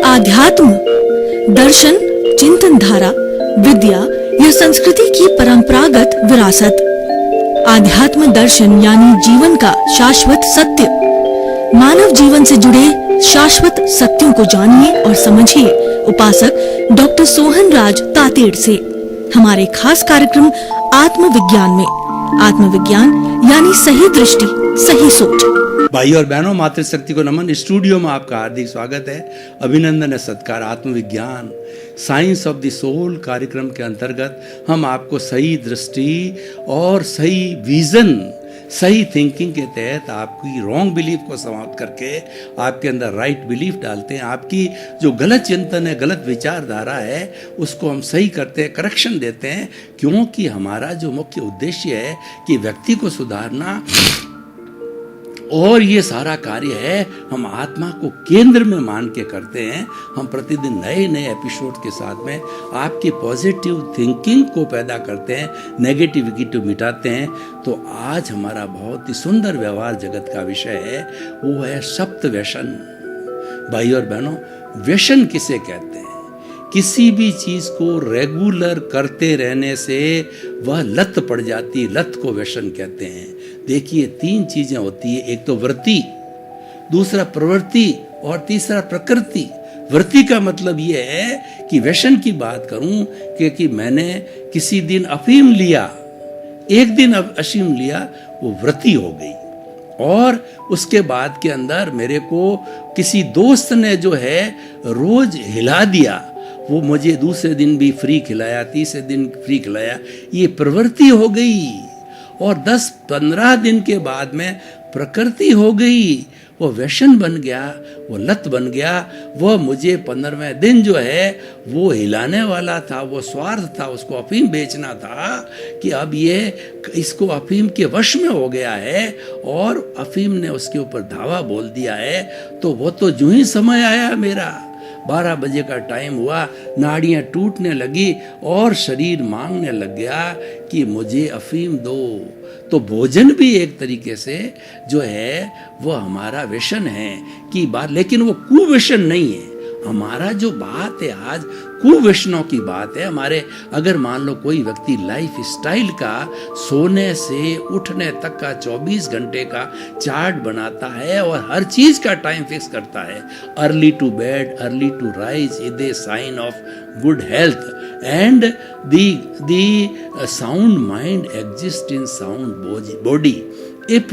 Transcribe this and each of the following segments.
आध्यात्म, दर्शन, चिंतन धारा, विद्या या संस्कृति की परंपरागत विरासत। आध्यात्म दर्शन यानी जीवन का शाश्वत सत्य। मानव जीवन से जुड़े शाश्वत सत्यों को जानिए और समझिए उपासक डॉक्टर सोहन राज तातेड़ से हमारे खास कार्यक्रम आत्मविज्ञान में। आत्मविज्ञान यानी सही दृष्टि, सही सोच। भाई और बहनों, मातृशक्ति को नमन। स्टूडियो में आपका हार्दिक स्वागत है। अभिनंदन है, सत्कार। आत्मविज्ञान साइंस ऑफ द सोल कार्यक्रम के अंतर्गत हम आपको सही दृष्टि और सही विजन, सही थिंकिंग के तहत आपकी रॉन्ग बिलीफ को समाप्त करके आपके अंदर राइट बिलीफ डालते हैं। आपकी जो गलत चिंतन है, गलत विचारधारा है, उसको हम सही करते हैं, करेक्शन देते हैं। क्योंकि हमारा जो मुख्य उद्देश्य है कि व्यक्ति को सुधारना, और ये सारा कार्य है हम आत्मा को केंद्र में मान के करते हैं। हम प्रतिदिन नए नए एपिसोड के साथ में आपकी पॉजिटिव थिंकिंग को पैदा करते हैं, नेगेटिविटी को मिटाते हैं। तो आज हमारा बहुत ही सुंदर व्यवहार जगत का विषय है, वो है सप्त व्यसन। भाई और बहनों, व्यसन किसे कहते हैं? किसी भी चीज को रेगुलर करते रहने से वह लत पड़ जाती, लत को व्यसन कहते हैं। देखिए, तीन चीजें होती है, एक तो वृत्ति, दूसरा प्रवृत्ति और तीसरा प्रकृति। वृत्ति का मतलब यह है कि व्यसन की बात करूं कि मैंने किसी दिन अफीम लिया, एक दिन अफीम लिया, वो वृत्ति हो गई। और उसके बाद के अंदर मेरे को किसी दोस्त ने जो है रोज हिला दिया, वो मुझे दूसरे दिन भी फ्री खिलाया, तीसरे दिन फ्री खिलाया, ये प्रवृत्ति हो गई। और 10-15 दिन के बाद में प्रकृति हो गई, वो व्यसन बन गया, वो लत बन गया। वो मुझे 15वें दिन जो है वो हिलाने वाला था, वो स्वार्थ था, उसको अफीम बेचना था कि अब ये इसको अफीम के वश में हो गया है और अफीम ने उसके ऊपर धावा बोल दिया है। तो वो तो जो ही समय आया मेरा 12 बजे का टाइम हुआ, नाड़ियाँ टूटने लगी और शरीर मांगने लग गया कि मुझे अफीम दो। तो भोजन भी एक तरीके से जो है वो हमारा व्यसन है कि बात, लेकिन वो कुव्यसन नहीं है। हमारा जो बात है आज कुव्यसनों की बात है। हमारे अगर मान लो कोई व्यक्ति लाइफ स्टाइल का सोने से उठने तक का 24 घंटे का चार्ट बनाता है और हर चीज का टाइम फिक्स करता है, early to bed, early to rise is a sign of good health and the sound mind exist in sound body. If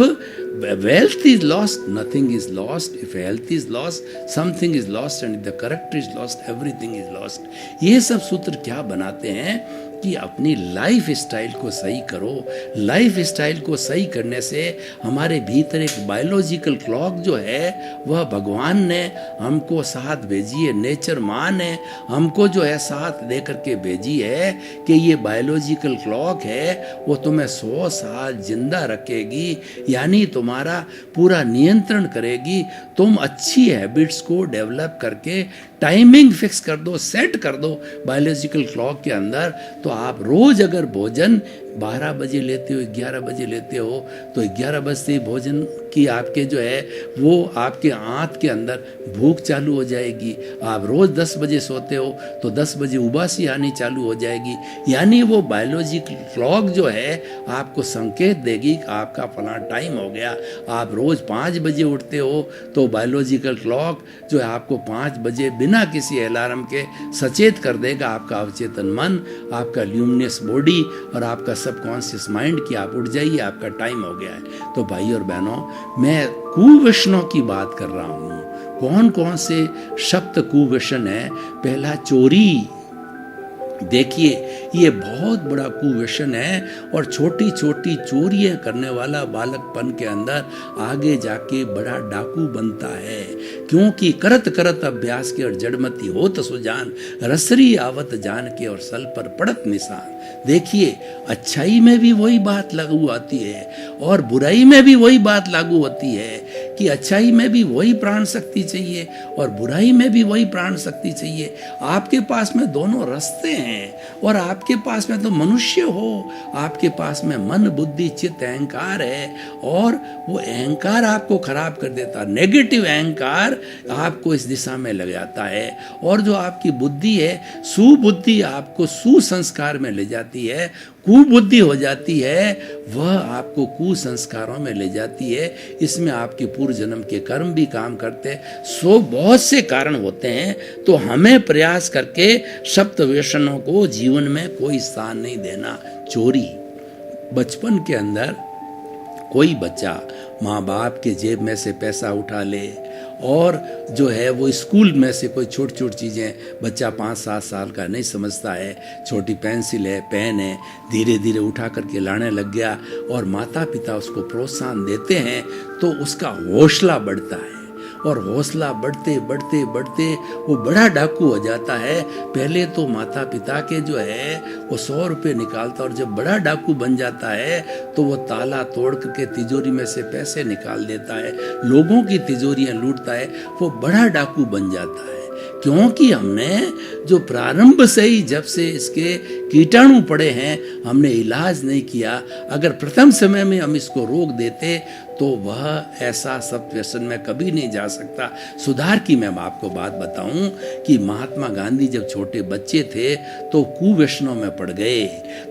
wealth is lost, nothing is lost. If health is lost, something is lost. And if the character is lost, everything is lost. ये सब सूत्र क्या बनाते हैं कि अपनी life style को सही करो। लाइफ स्टाइल को सही करने से हमारे भीतर एक बायोलॉजिकल क्लॉक जो है वह भगवान ने हमको साथ भेजी है, नेचर माँ ने हमको जो है साथ दे करके भेजी है कि ये बायोलॉजिकल क्लॉक है वो तुम्हें 100 साल जिंदा रखेगी, यानी तुम्हारा पूरा नियंत्रण करेगी। तुम अच्छी हैबिट्स को डेवलप करके टाइमिंग फिक्स कर दो, सेट कर दो बायोलॉजिकल क्लॉक के अंदर। तो आप रोज अगर भोजन 12 बजे लेते हो, 11 बजे लेते हो, तो 11 बजे ही भोजन की आपके जो है वो आपके आंत के अंदर भूख चालू हो जाएगी। आप रोज 10 बजे सोते हो तो 10 बजे उबासी आनी चालू हो जाएगी, यानी वो बायोलॉजिकल क्लॉक जो है आपको संकेत देगी कि आपका फलां टाइम हो गया। आप रोज 5 बजे उठते हो तो बायोलॉजिकल क्लॉक जो है आपको 5 बजे बिना किसी अलार्म के सचेत कर देगा। आपका अवचेतन मन, आपका ल्यूमिनस बॉडी और आपका सबकॉन्शियस माइंड कि आप उठ जाइए, आपका टाइम हो गया है। तो भाई और बहनों, मैं कुव्यसनों की बात कर रहा हूँ। कौन कौन से सप्त कुव्यसन है? पहला, चोरी। देखिए, ये बहुत बड़ा कुव्यसन है और छोटी छोटी चोरियां करने वाला बालकपन के अंदर आगे जाके बड़ा डाकू बनता है। क्योंकि करत करत अभ्यास के और जड़मती होत सुजान, रसरी आवत जान के और सल पर पड़त निशान। देखिए, अच्छाई में भी वही बात लागू आती है और बुराई में भी वही बात लागू होती है कि अच्छाई में भी वही प्राण शक्ति चाहिए और बुराई में भी वही प्राण शक्ति चाहिए। आपके पास में दोनों रास्ते हैं और आपके पास में तो मनुष्य हो, आपके पास में मन बुद्धि चित्त अहंकार है और वो अहंकार आपको खराब कर देता है। नेगेटिव अहंकार आपको इस दिशा में ले जाता है और जो आपकी बुद्धि है सुबुद्धि आपको सुसंस्कार में ले जाती है, कुबुद्धि हो जाती है वह आपको कुसंस्कारों में ले जाती है। इसमें आपके पूर्व जन्म के कर्म भी काम करते हैं। बहुत से कारण होते हैं, तो हमें प्रयास करके सप्त व्यसनों को जीवन में कोई स्थान नहीं देना। चोरी, बचपन के अंदर कोई बच्चा माँ बाप के जेब में से पैसा उठा ले और जो है वो स्कूल में से कोई छोटी छोटी चीज़ें, बच्चा 5-7 साल का नहीं समझता है, छोटी पेंसिल है, पेन है, धीरे धीरे उठा करके लाने लग गया और माता पिता उसको प्रोत्साहन देते हैं तो उसका हौसला बढ़ता है और हौसला बढ़ते बढ़ते बढ़ते वो बड़ा डाकू हो जाता है। पहले तो माता पिता के जो है वो 100 रुपये निकालता और जब बड़ा डाकू बन जाता है तो वो ताला तोड़ करके तिजोरी में से पैसे निकाल देता है, लोगों की तिजोरियां लूटता है, वो बड़ा डाकू बन जाता है। क्योंकि हमने जो प्रारंभ से ही जब से इसके कीटाणु पड़े हैं हमने इलाज नहीं किया। अगर प्रथम समय में हम इसको रोक देते तो वह ऐसा सब व्यसन में कभी नहीं जा सकता। सुधार की मैं आपको बात बताऊं कि महात्मा गांधी जब छोटे बच्चे थे तो कुव्यसनों में पड़ गए,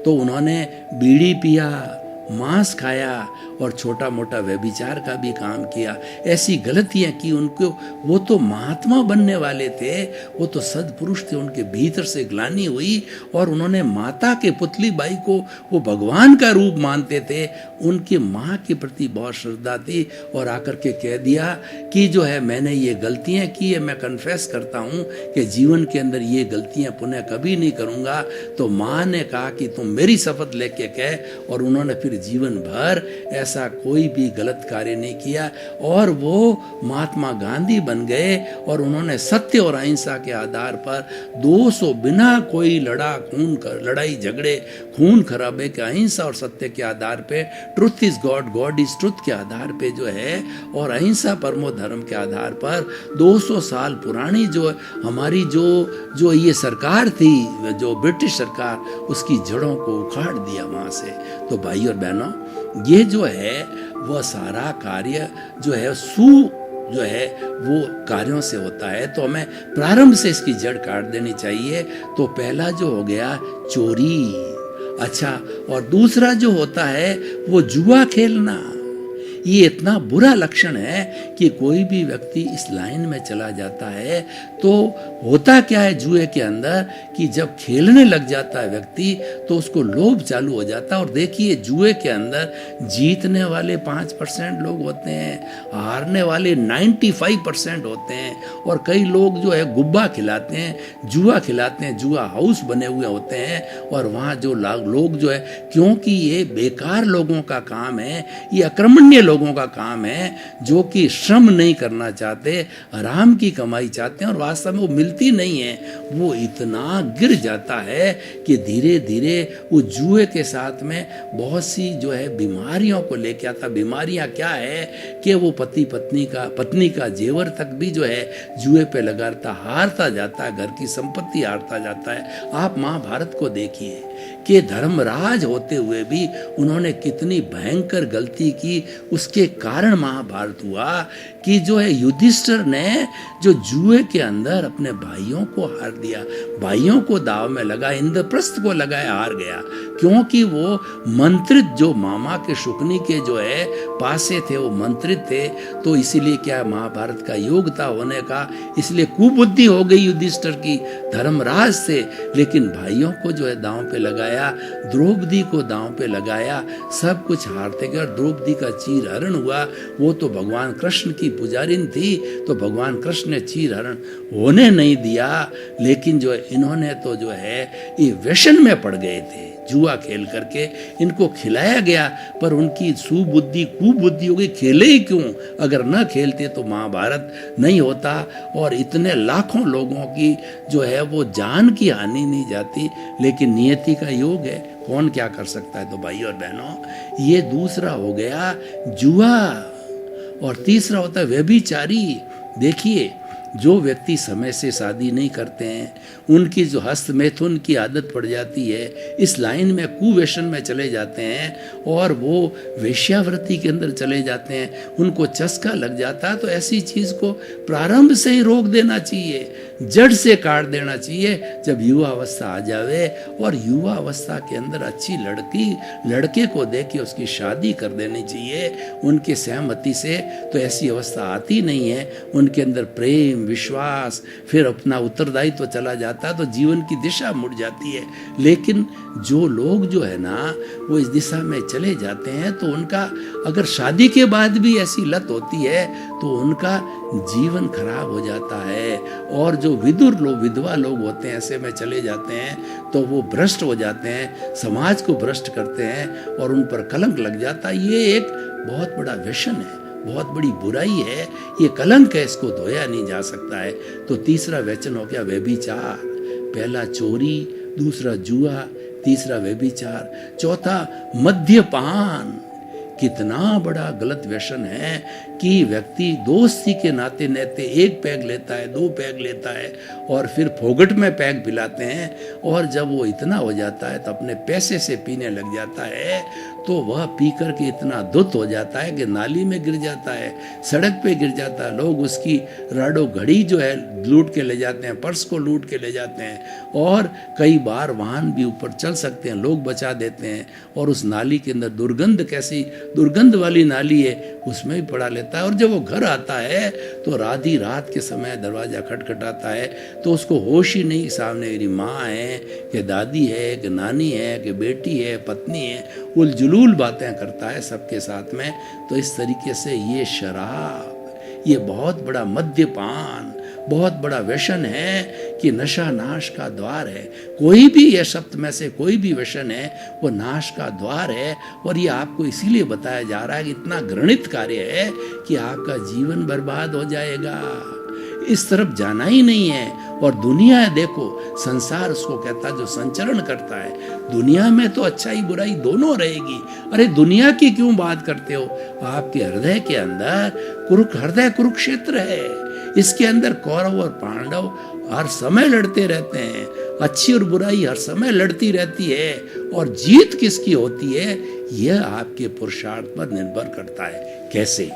तो उन्होंने बीड़ी पिया, मांस खाया और छोटा मोटा व्यभिचार का भी काम किया। ऐसी गलतियां की उनको, वो तो महात्मा बनने वाले थे, वो तो सद्पुरुष थे, उनके भीतर से ग्लानि हुई और उन्होंने माता के पुतली बाई को वो भगवान का रूप मानते थे, उनकी माँ के प्रति बहुत श्रद्धा थी और आकर के कह दिया कि जो है मैंने ये गलतियां की है, मैं कन्फेस करता हूँ कि जीवन के अंदर ये गलतियां पुनः कभी नहीं करूँगा। तो माँ ने कहा कि तुम मेरी शपथ लेके कह, और उन्होंने फिर जीवन भर ऐसा कोई भी गलत कार्य नहीं किया और वो महात्मा गांधी बन गए और उन्होंने सत्य और अहिंसा के आधार पर 200 बिना कोई लड़ाई झगड़े खून खराबे के अहिंसा और सत्य के आधार पे, truth is God, God is truth के आधार पे जो है और अहिंसा परमो धर्म के आधार पर 200 साल पुरानी जो हमारी जो ये सरकार थी, जो ब्रिटिश सरकार, उसकी जड़ों को उखाड़ दिया वहां से। तो भाई और बहनों, ये जो है वह सारा कार्य जो है जो है वो कार्यों से होता है, तो हमें प्रारंभ से इसकी जड़ काट देनी चाहिए। तो पहला जो हो गया चोरी, अच्छा, और दूसरा जो होता है वो जुआ खेलना। ये इतना बुरा लक्षण है कि कोई भी व्यक्ति इस लाइन में चला जाता है तो होता क्या है जुए के अंदर कि जब खेलने लग जाता है व्यक्ति तो उसको लोभ चालू हो जाता है। और देखिए जुए के अंदर जीतने वाले 5% लोग होते हैं, हारने वाले 95% होते हैं और कई लोग जो है गुब्बा खिलाते हैं, जुआ खिलाते हैं, जुआ हाउस बने हुए होते हैं और वहाँ जो लोग जो है, क्योंकि ये बेकार लोगों का काम है, ये अक्रमण्य लोगों का काम है जो कि श्रम नहीं करना चाहते, आराम की कमाई चाहते हैं और वास्तव में वो मिलती नहीं है। वो इतना गिर जाता है कि धीरे धीरे वो जुए के साथ में बहुत सी जो है बीमारियों को लेके आता। बीमारियां क्या है कि वो पत्नी का जेवर तक भी जो है जुए पे लगाता, हारता जाता है, घर की संपत्ति हारता जाता है। आप महाभारत को देखिए कि धर्मराज होते हुए भी उन्होंने कितनी भयंकर गलती की। उसके कारण महाभारत हुआ कि जो है युधिष्ठिर ने जो जुए के अंदर अपने भाइयों को हार दिया, भाइयों को दाव में लगा, इंद्रप्रस्थ को लगाया, हार गया, क्योंकि वो मंत्रित, जो मामा के शुकनी के जो है पासे थे वो मंत्रित थे। तो इसीलिए क्या महाभारत का योग्यता होने का, इसलिए कुबुद्धि हो गई युधिष्ठिर की, धर्मराज से, लेकिन भाइयों को जो है दांव पे लगाया, द्रौपदी को दांव पे लगाया, सब कुछ हारते गए। द्रौपदी का चीर हरण हुआ, वो तो भगवान कृष्ण की पुजारिन थी, तो भगवान कृष्ण ने चीर हरण होने नहीं दिया। लेकिन जो इन्होंने तो जो है ये व्यसन में पड़ गए थे, जुआ खेल करके इनको खिलाया गया, पर उनकी सुबुद्धि कुबुद्धि हो गई। खेले ही क्यों? अगर न खेलते तो महाभारत नहीं होता और इतने लाखों लोगों की जो है वो जान की हानि नहीं जाती। लेकिन नियति का योग है, कौन क्या कर सकता है। तो भाई और बहनों, ये दूसरा हो गया जुआ। और तीसरा होता है व्यभिचारी। देखिए, जो व्यक्ति समय से शादी नहीं करते हैं, उनकी जो हस्त मैथुन की आदत पड़ जाती है, इस लाइन में कुव्यसन में चले जाते हैं और वो वेश्यावृत्ति के अंदर चले जाते हैं, उनको चस्का लग जाता है। तो ऐसी चीज़ को प्रारंभ से ही रोक देना चाहिए, जड़ से काट देना चाहिए जब युवा अवस्था आ जावे। और युवा अवस्था के अंदर अच्छी लड़के को देख के उसकी शादी कर देनी चाहिए उनके सहमति से। तो ऐसी अवस्था आती नहीं है, उनके अंदर प्रेम, विश्वास, फिर अपना उत्तरदायित्व चला जाता है, तो जीवन की दिशा मुड़ जाती है। लेकिन जो लोग जो है ना, वो इस दिशा में चले जाते हैं, तो उनका अगर शादी के बाद भी ऐसी लत होती है तो उनका जीवन खराब हो जाता है। और जो विधवा लोग होते हैं, ऐसे में चले जाते हैं, तो वो भ्रष्ट हो जाते हैं, समाज को भ्रष्ट करते हैं और उन पर कलंक लग जाता है। ये एक बहुत बड़ा व्यसन है, बहुत बड़ी बुराई है, ये कलंक है, इसको धोया नहीं जा सकता है। तो तीसरा व्यसन हो गया व्यभिचार। पहला चोरी, दूसरा जुआ, तीसरा व्यभिचार, चौथा मद्यपान। कितना बड़ा गलत व्यसन है कि व्यक्ति दोस्ती के नाते नाते एक पैग लेता है, 2 पैग लेता है और फिर फोगट में पैग पिलाते हैं। और जब वो इतना हो जाता है तो अपने पैसे से पीने लग जाता है, तो वह पी कर के इतना धुत हो जाता है कि नाली में गिर जाता है, सड़क पे गिर जाता है। लोग उसकी राडो घड़ी जो है लूट के ले जाते हैं, पर्स को लूट के ले जाते हैं, और कई बार वाहन भी ऊपर चल सकते हैं, लोग बचा देते हैं। और उस नाली के अंदर दुर्गंध, कैसी दुर्गंध वाली नाली है, उसमें भी पड़ा लेता है। और जब वो घर आता है तो आधी रात के समय दरवाज़ा खटखटाता है, तो उसको होश ही नहीं, सामने मेरी माँ है कि दादी है कि नानी है कि बेटी है, पत्नी है, वो जुलूल बातें करता है सबके साथ में। तो इस तरीके से ये शराब, ये बहुत बड़ा मद्यपान, बहुत बड़ा व्यसन है कि नशा नाश का द्वार है। कोई भी ये शब्द में से कोई भी व्यसन है, वो नाश का द्वार है। और ये आपको इसीलिए बताया जा रहा है कि इतना घृणित कार्य है कि आपका जीवन बर्बाद हो जाएगा, इस तरफ जाना ही नहीं है। और दुनिया है, देखो, संसार उसको कहता है जो संचरण करता है। दुनिया में तो अच्छाई बुराई दोनों रहेगी। अरे दुनिया की क्यों बात करते हो? आपके हृदय के अंदर हृदय कुरुक्षेत्र है, इसके अंदर कौरव और पांडव हर समय लड़ते रहते हैं, अच्छी और बुराई हर समय लड़ती रहती है। और जीत किसकी होती है, यह आपके पुरुषार्थ पर निर्भर करता है। कैसे?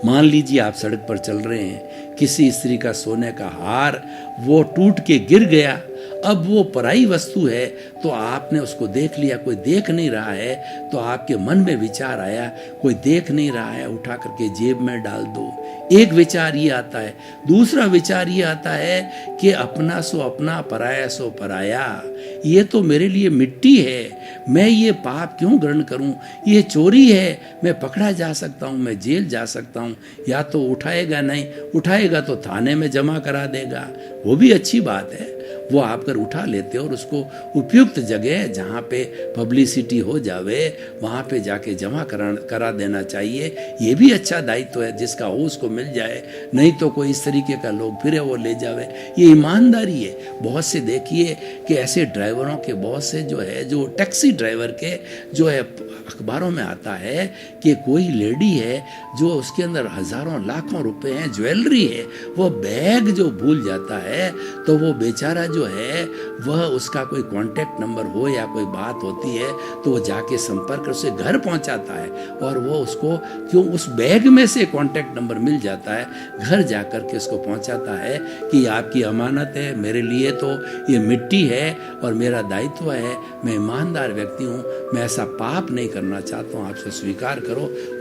मान लीजिए आप सड़क पर चल रहे हैं, किसी स्त्री का सोने का हार वो टूट के गिर गया। अब वो पराई वस्तु है, तो आपने उसको देख लिया, कोई देख नहीं रहा है, तो आपके मन में विचार आया, कोई देख नहीं रहा है, उठा करके जेब में डाल दो। एक विचार ये आता है। दूसरा विचार ये आता है कि अपना सो अपना, पराया सो पराया। ये तो मेरे लिए मिट्टी है, मैं ये पाप क्यों ग्रहण करूं? ये चोरी है, मैं पकड़ा जा सकता हूं, मैं जेल जा सकता हूं। या तो उठाएगा नहीं, उठाएगा तो थाने में जमा करा देगा, वो भी अच्छी बात है। वो आप कर उठा लेते हो और उसको उपयुक्त जगह जहाँ पे पब्लिसिटी हो जावे, वहाँ पे जाके जमा करा देना चाहिए। ये भी अच्छा दायित्व है, जिसका हो उसको मिल जाए, नहीं तो कोई इस तरीके का लोग फिर वो ले जावे। ये ईमानदारी है। बहुत से देखिए कि ऐसे ड्राइवरों के, बहुत से जो है, जो टैक्सी ड्राइवर के जो है, अखबारों में आता है कि कोई लेडी है जो उसके अंदर हजारों लाखों रुपए हैं, ज्वेलरी है, वो बैग जो भूल जाता है, तो वो बेचारा जो है, वह उसका कोई कांटेक्ट नंबर हो या कोई बात होती है, तो वो जाके संपर्क उसे घर पहुंचाता है। और वो उसको क्यों, उस बैग में से कांटेक्ट नंबर मिल जाता है, घर जा कर के उसको पहुंचाता है कि आपकी अमानत है, मेरे लिए तो ये मिट्टी है और मेरा दायित्व है, मैं ईमानदार व्यक्ति हूँ, मैं ऐसा पाप नहीं करना चाहता हूँ, आपसे स्वीकार करो।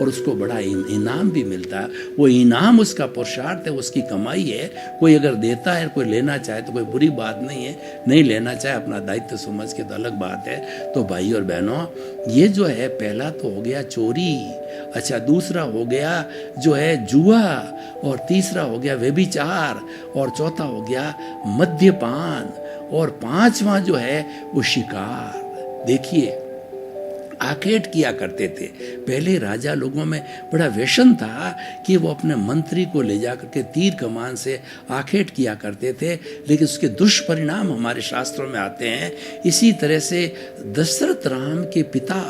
और उसको बड़ा इनाम भी मिलता है। वो इनाम उसका पुरुषार्थ है, उसकी कमाई है। कोई अगर देता है, कोई लेना चाहे तो कोई बुरी बात नहीं है, नहीं लेना चाहे अपना दायित्व समझ के तो अलग बात है। तो भाई और बहनों, ये जो है, पहला तो हो गया चोरी, अच्छा, दूसरा हो गया जो है जुआ, और तीसरा हो गया व्यभिचार, और चौथा हो गया मद्यपान, और पांचवा जो है वो शिकार। देखिए, आखेट किया करते थे। पहले राजा लोगों में बड़ा व्यसन था कि वो अपने मंत्री को ले जा करके तीर कमान से आखेट किया करते थे, लेकिन उसके दुष्परिणाम हमारे शास्त्रों में आते हैं। इसी तरह से दशरथ राम के पिता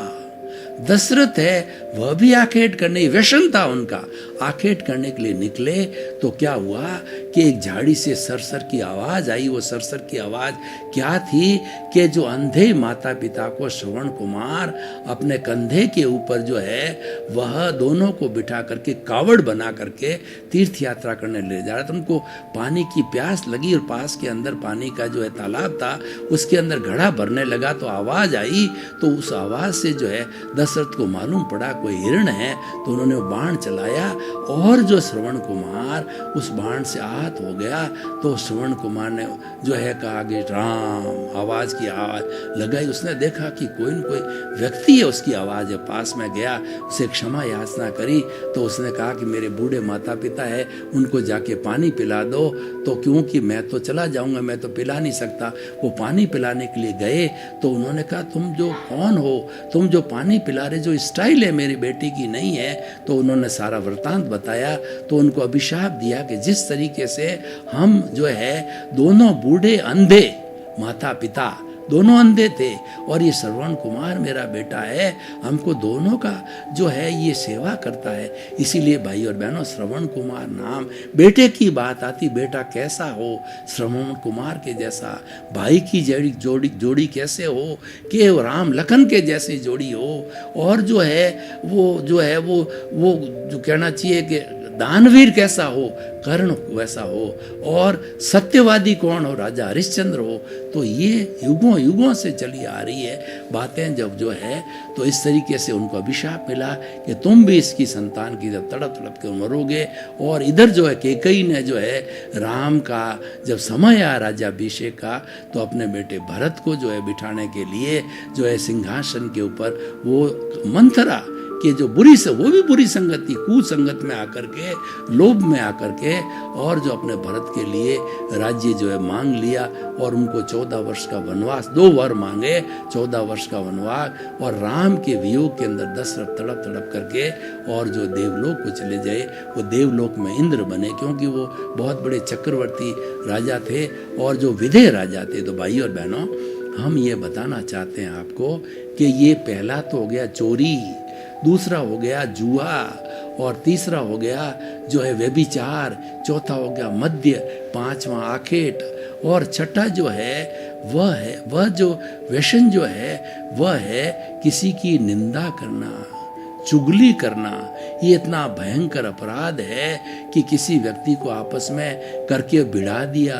दशरथ है वह भी आखेट करने, व्यसन था उनका, आखेट करने के लिए निकले तो क्या हुआ कि एक झाड़ी से सरसर की आवाज आई। वो सरसर की आवाज क्या थी कि जो अंधे माता पिता को श्रवण कुमार अपने कंधे के ऊपर जो है वह दोनों को बिठा करके कावड़ बना करके तीर्थ यात्रा करने ले जा रहा था। उनको पानी की प्यास लगी और पास के अंदर पानी का जो है तालाब था उसके अंदर घड़ा भरने लगा तो आवाज आई। तो उस आवाज से जो है दशरथ को मालूम पड़ा कोई हिरण है, तो उन्होंने बाण चलाया और जो श्रवण कुमार उस बाण से आहत हो गया। तो श्रवण कुमार ने जो है कहा कि राम, आवाज की आवाज लगाई। उसने देखा कि कोई न कोई व्यक्ति है, उसकी आवाज है, पास में गया, उसे क्षमा याचना करी। तो उसने कहा कि मेरे बूढ़े माता पिता है, उनको जाके पानी पिला दो। तो क्योंकि मैं तो चला जाऊंगा, मैं तो पिला नहीं सकता। वो पानी पिलाने के लिए गए तो उन्होंने कहा तुम जो कौन हो, तुम जो पानी पिला रहे, जो स्टाइल है मेरी बेटी की नहीं है। तो उन्होंने सारा वृतांत बताया। तो उनको अभिशाप दिया कि जिस तरीके से हम जो है दोनों बूढ़े अंधे, माता पिता दोनों अंधे थे और ये श्रवण कुमार मेरा बेटा है, हमको दोनों का जो है ये सेवा करता है। इसीलिए भाई और बहनों श्रवण कुमार नाम, बेटे की बात आती, बेटा कैसा हो, श्रवण कुमार के जैसा, भाई की जोड़ी कैसे हो कि राम लखन के जैसी जोड़ी हो। और जो है वो जो कहना चाहिए कि दानवीर कैसा हो, कर्ण वैसा हो, और सत्यवादी कौन हो, राजा हरिश्चंद्र हो। तो ये युगों युगों से चली आ रही है बातें जब जो है। तो इस तरीके से उनको अभिशाप मिला कि तुम भी इसकी संतान की जब तड़प तड़प के मरोगे। और इधर जो है केकई ने जो है राम का जब समय आया राज्याभिषेक का, तो अपने बेटे भरत को जो है बिठाने के लिए जो है सिंहासन के ऊपर वो मंथरा कि जो वो भी बुरी संगत थी, कुसंगत में आकर के, लोभ में आकर के, और जो अपने भरत के लिए राज्य जो है मांग लिया और उनको 14 वर्ष का वनवास, 2 वर मांगे, 14 वर्ष का वनवास। और राम के वियोग के अंदर दशरथ तड़प तड़प करके और जो देवलोक को चले जाए, वो देवलोक में इंद्र बने, क्योंकि वो बहुत बड़े चक्रवर्ती राजा थे और जो विधेय राजा थे। तो भाई और बहनों, हम ये बताना चाहते हैं आपको कि ये पहला तो हो गया चोरी, दूसरा हो गया जुआ, और तीसरा हो गया जो है व्यभिचार, चौथा हो गया मद्य, पांचवा आखेट, और छठा जो है वह जो व्यसन जो है वह है किसी की निंदा करना, चुगली करना। ये इतना भयंकर अपराध है कि किसी व्यक्ति को आपस में करके भिड़ा दिया,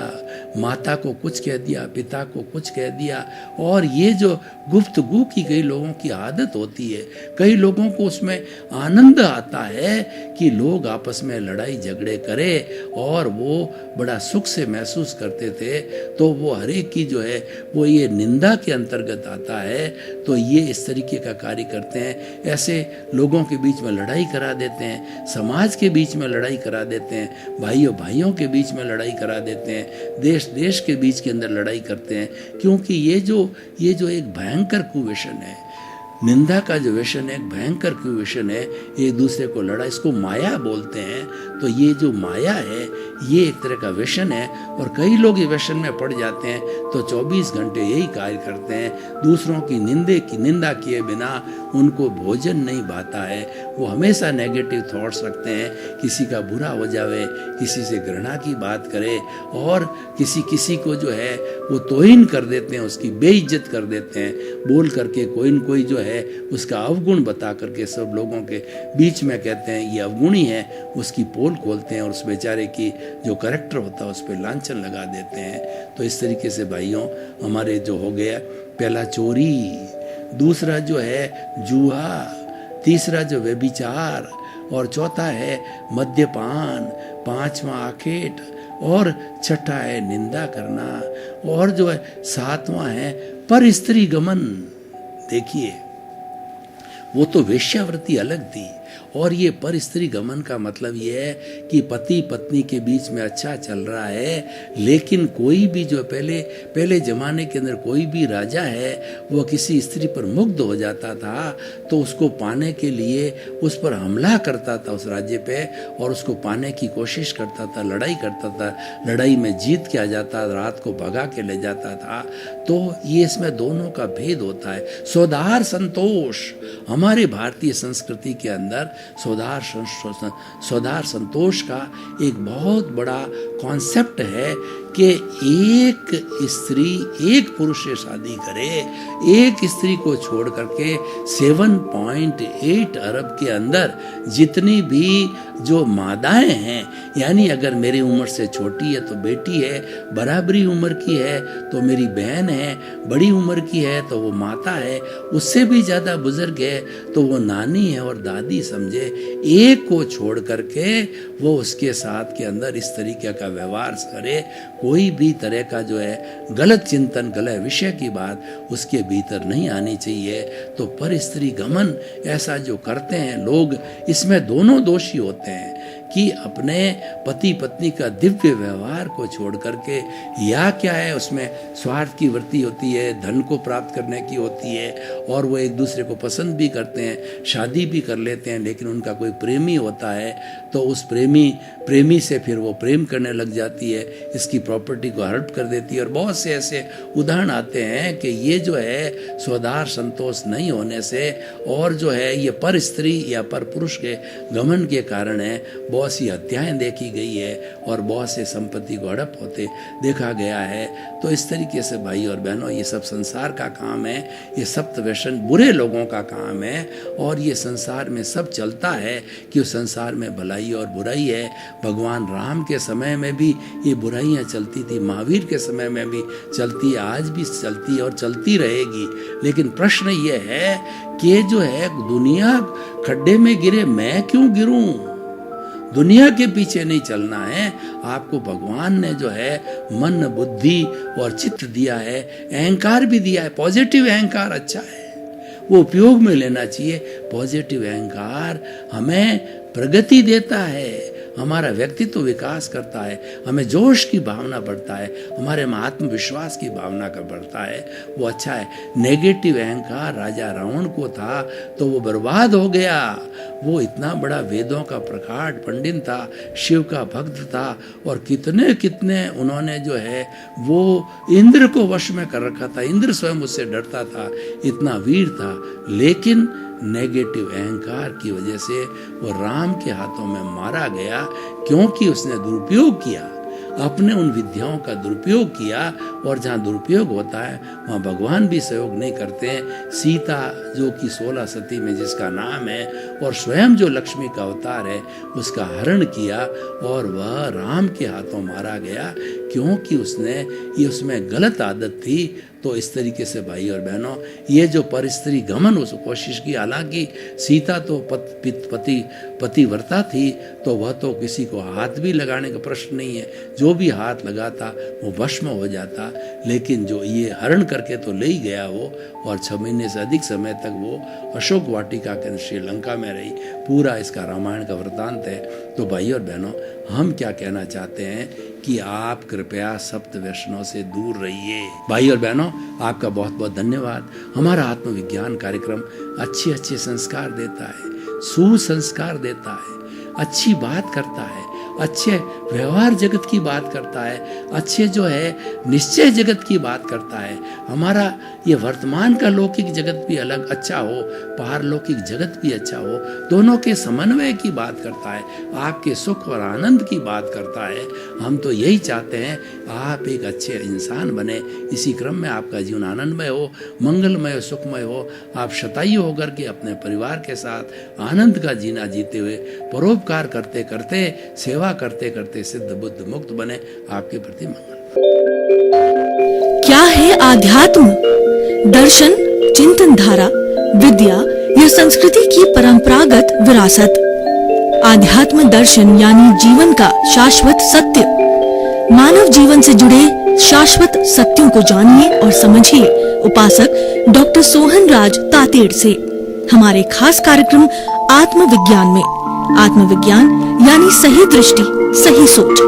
माता को कुछ कह दिया, पिता को कुछ कह दिया। और ये जो गुफ्तगू की कई लोगों की आदत होती है, कई लोगों को उसमें आनंद आता है कि लोग आपस में लड़ाई झगड़े करें, और वो बड़ा सुख से महसूस करते थे। तो वो हर एक की जो है वो ये निंदा के अंतर्गत आता है। तो ये इस तरीके का कार्य करते हैं, ऐसे लोगों के बीच में लड़ाई करा देते हैं, समाज के बीच में लड़ाई करा देते हैं, भाइयों के बीच में लड़ाई करा देते हैं, देश के बीच के अंदर लड़ाई करते हैं। क्योंकि ये जो एक भयंकर कुव्यसन है, निंदा का जो व्यसन है, भयंकर कुव्यसन है, एक दूसरे को लड़ा, इसको माया बोलते हैं। तो ये जो माया है ये एक तरह का व्यसन है, और कई लोग ये व्यसन में पड़ जाते हैं तो 24 घंटे यही कार्य करते हैं, दूसरों की निंदा किए बिना उनको भोजन नहीं भाता है। वो हमेशा नेगेटिव थॉट्स रखते हैं, किसी का बुरा हो जावे, किसी से घृणा की बात करे, और किसी को जो है वो तौहीन कर देते हैं, उसकी बेइज्जत कर देते हैं, बोल करके कोई न कोई जो है उसका अवगुण बता करके सब लोगों के बीच में कहते हैं ये अवगुणी है, उसकी पोल खोलते हैं, और उस बेचारे की जो कैरेक्टर होता है उस पर लांछन लगा देते हैं। तो इस तरीके से भाइयों हमारे जो हो गया, पहला चोरी, दूसरा जो है जुआ, तीसरा जो व्यभिचार, और चौथा है मद्यपान, पांचवा आखेट, और छठा है निंदा करना, और जो है सातवां है पर स्त्री गमन। देखिए वो तो वेश्यावृत्ति अलग थी, और ये पर स्त्री गमन का मतलब ये है कि पति पत्नी के बीच में अच्छा चल रहा है, लेकिन कोई भी जो पहले जमाने के अंदर कोई भी राजा है वो किसी स्त्री पर मुग्ध हो जाता था तो उसको पाने के लिए उस पर हमला करता था उस राज्य पे, और उसको पाने की कोशिश करता था, लड़ाई करता था, लड़ाई में जीत के आ जाता, रात को भगा के ले जाता था। तो ये इसमें दोनों का भेद होता है। सोदार संतोष, हमारे भारतीय संस्कृति के अंदर सोदार संतोष का एक बहुत बड़ा कॉन्सेप्ट है कि एक स्त्री एक पुरुष से शादी करे, एक स्त्री को छोड़ करके 7.8 अरब के अंदर जितनी भी जो मादाएं हैं, यानी अगर मेरी उम्र से छोटी है तो बेटी है, बराबरी उम्र की है तो मेरी बहन है, बड़ी उम्र की है तो वो माता है, उससे भी ज़्यादा बुजुर्ग है तो वो नानी है और दादी समझे, एक को छोड़ करके वो उसके साथ के अंदर इस तरीके का व्यवहार करे, कोई भी तरह का जो है गलत चिंतन, गलत विषय की बात उसके भीतर नहीं आनी चाहिए। तो पर स्त्री गमन ऐसा जो करते हैं लोग, इसमें दोनों दोषी होते हैं कि अपने पति पत्नी का दिव्य व्यवहार को छोड़ करके, या क्या है उसमें स्वार्थ की वृत्ति होती है, धन को प्राप्त करने की होती है, और वो एक दूसरे को पसंद भी करते हैं, शादी भी कर लेते हैं, लेकिन उनका कोई प्रेमी होता है तो उस प्रेमी से फिर वो प्रेम करने लग जाती है, इसकी प्रॉपर्टी को हड़प कर देती है। और बहुत से ऐसे उदाहरण आते हैं कि ये जो है स्वदार संतोष नहीं होने से, और जो है ये पर स्त्री या पर पुरुष के गमन के कारण है, बहुत सी हत्याएं देखी गई है और बहुत से संपत्ति को हड़प होते देखा गया है। तो इस तरीके से भाई और बहनों, ये सब संसार का काम है, ये सप्त व्यसन बुरे लोगों का काम है, और ये संसार में सब चलता है कि उस संसार में भलाई और बुराई है। भगवान राम के समय में भी ये बुराइयां चलती थी, महावीर के समय में भी चलती है, आज भी चलती है और चलती रहेगी। लेकिन प्रश्न ये है कि जो है दुनिया खड्डे में गिरे, मैं क्यों गिरूं? दुनिया के पीछे नहीं चलना है। आपको भगवान ने जो है मन, बुद्धि और चित्त दिया है, अहंकार भी दिया है। पॉजिटिव अहंकार अच्छा है, वो उपयोग में लेना चाहिए। पॉजिटिव अहंकार हमें प्रगति देता है, हमारा व्यक्तित्व विकास करता है, हमें जोश की भावना बढ़ता है, हमारे में आत्मविश्वास की भावना का बढ़ता है, वो अच्छा है। नेगेटिव अहंकार राजा रावण को था तो वो बर्बाद हो गया। वो इतना बड़ा वेदों का प्रकांड पंडित था, शिव का भक्त था, और कितने कितने उन्होंने जो है वो इंद्र को वश में कर रखा था। इंद्र स्वयं उससे डरता था, इतना वीर था। लेकिन नेगेटिव अहंकार की वजह से वो राम के हाथों में मारा गया, क्योंकि उसने दुरुपयोग किया, अपने उन विद्याओं का दुरुपयोग किया। और जहाँ दुरुपयोग होता है वहाँ भगवान भी सहयोग नहीं करते हैं। सीता जो कि 16 सती में जिसका नाम है, और स्वयं जो लक्ष्मी का अवतार है, उसका हरण किया और वह राम के हाथों मारा गया, क्योंकि उसमें गलत आदत थी। तो इस तरीके से भाई और बहनों, ये जो पर स्त्री गमन उस कोशिश की, हालांकि सीता तो पतिव्रता थी, तो वह तो किसी को हाथ भी लगाने का प्रश्न नहीं है, जो भी हाथ लगाता वो भस्म हो जाता। लेकिन जो ये हरण करके तो ले ही गया वो, और 6 महीने से अधिक समय तक वो अशोक वाटिका के श्रीलंका में रही। पूरा इसका रामायण का वृत्तांत है। तो भाई और बहनों, हम क्या कहना चाहते हैं कि आप कृपया सप्त व्यसनों से दूर रहिए। भाई और बहनों, आपका बहुत बहुत धन्यवाद। हमारा आत्मविज्ञान कार्यक्रम अच्छे अच्छे संस्कार देता है, सुसंस्कार देता है, अच्छी बात करता है, अच्छे व्यवहार जगत की बात करता है, अच्छे जो है निश्चय जगत की बात करता है। हमारा ये वर्तमान का लौकिक जगत भी अलग अच्छा हो, पारलौकिक जगत भी अच्छा हो, दोनों के समन्वय की बात करता है, आपके सुख और आनंद की बात करता है। हम तो यही चाहते हैं आप एक अच्छे इंसान बने, इसी क्रम में आपका जीवन आनंदमय हो, मंगलमय हो, सुखमय हो। आप शतायु होकर के अपने परिवार के साथ आनंद का जीना जीते हुए, परोपकार करते करते, सेवा करते करते सिद्ध बुद्ध मुक्त बने। आपके प्रति मंगल। क्या है आध्यात्म? दर्शन, चिंतन धारा, विद्या या संस्कृति की परंपरागत विरासत। आध्यात्म दर्शन यानी जीवन का शाश्वत सत्य। मानव जीवन से जुड़े शाश्वत सत्यों को जानिए और समझिए उपासक डॉक्टर सोहन राज तातेड़ से। हमारे खास कार्यक्रम आत्मविज्ञान में। आत्मविज्ञान यानी सही दृष्टि, सही सोच।